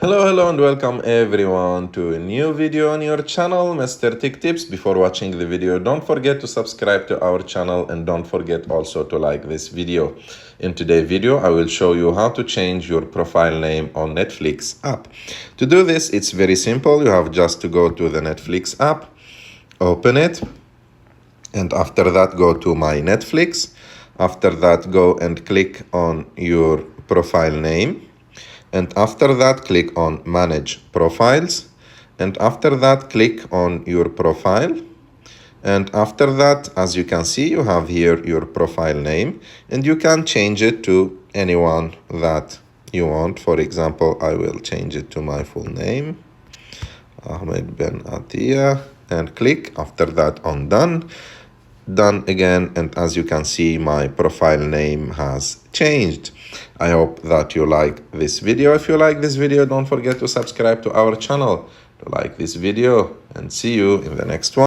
Hello and welcome everyone to a new video on your channel, Mr. Tech Tips. Before watching the video, don't forget to subscribe to our channel and don't forget also to like this video. In today's video, I will show you how to change your profile name on Netflix app. To do this, it's very simple. You have just to go to the Netflix app, open it, and after that go to My Netflix. After that, go and click on your profile name. And after that, click on Manage Profiles. And after that, click on your profile. And after that, as you can see, you have here your profile name. And you can change it to anyone that you want. For example, I will change it to my full name, Ahmed Ben Attia. And click after that on Done. Done again, and as you can see, my profile name has changed. I hope that you like this video. If you like this video, don't forget to subscribe to our channel, to like this video, and see you in the next one.